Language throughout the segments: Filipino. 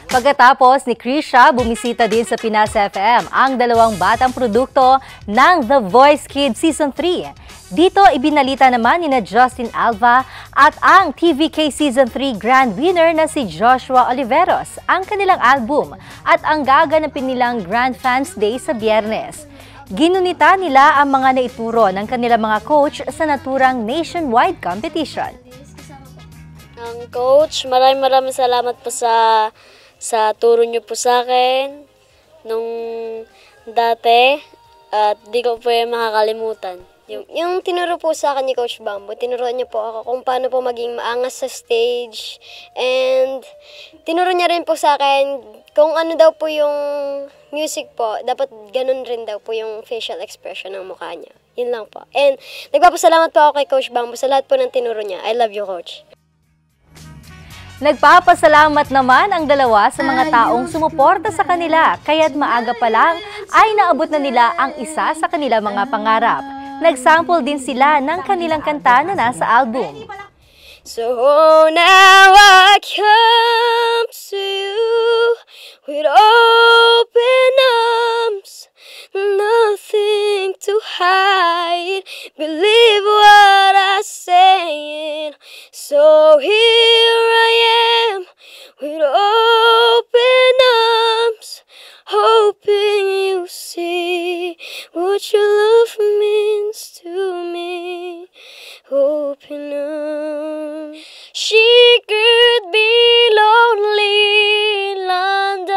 Pagkatapos ni Krisha, bumisita din sa Pinas FM ang dalawang batang produkto ng The Voice Kids Season 3. Dito ibinalita naman ni Justin Alva at ang TVK Season 3 Grand Winner na si Joshua Oliveros ang kanilang album at ang gaganapin nilang Grand Fans Day sa Biyernes. Ginunita nila ang mga naituro ng kanilang mga coach sa naturang nationwide competition. Ang coach, maraming salamat po sa turo niyo po sa akin nung dati at di ko po yung makakalimutan. Yung tinuro po sa akin ni Coach Bambo, tinuruan niya po ako kung paano po maging maangas sa stage. And tinuro niya rin po sa akin kung ano daw po yung music po, dapat ganun rin daw po yung facial expression ng mukha niya. Yun lang po. And nagpapasalamat po ako kay Coach Bambo sa lahat po ng tinuro niya. I love you, Coach. Nagpapasalamat naman ang dalawa sa mga taong sumuporta sa kanila, kaya't maaga pa lang ay naabot na nila ang isa sa kanilang mga pangarap. Nagsample din sila ng kanilang kanta na nasa album. So now I come to you with open arms, nothing to hide, believe what I say. So here I am with open arms, hoping you see what your love means to me. Open arms. She could be lonely in London.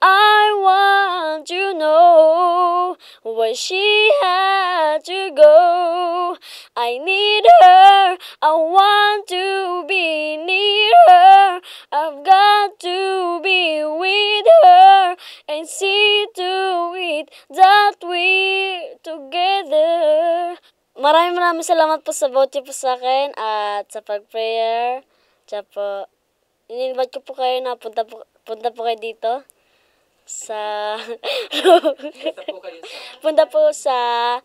I want to know why she had to go. I need her, I want to be near her. I've got to be with her and see to it that we're together. Maraming salamat po sa vote po sa akin at sa pag-prayer. Tsaka po, in-invite ko po kayo na punta po kayo dito sa punta po sa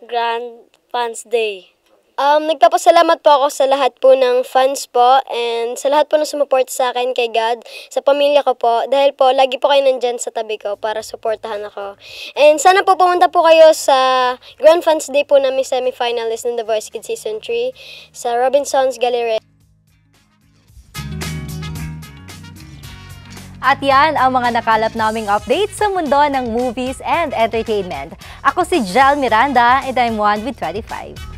Grand Fans Day. Nagpapasalamat po ako sa lahat po ng fans po and sa lahat po na sumuporta sa akin kay God, sa pamilya ko po, dahil po lagi po kayo nandyan sa tabi ko para suportahan ako. And sana po pumunta po kayo sa Grand Fans Day po namin semi-finalist ng The Voice Kids Season 3 sa Robinson's Gallery. At yan ang mga nakalap naming updates sa mundo ng movies and entertainment. Ako si Jel Miranda and I'm 1 with 25.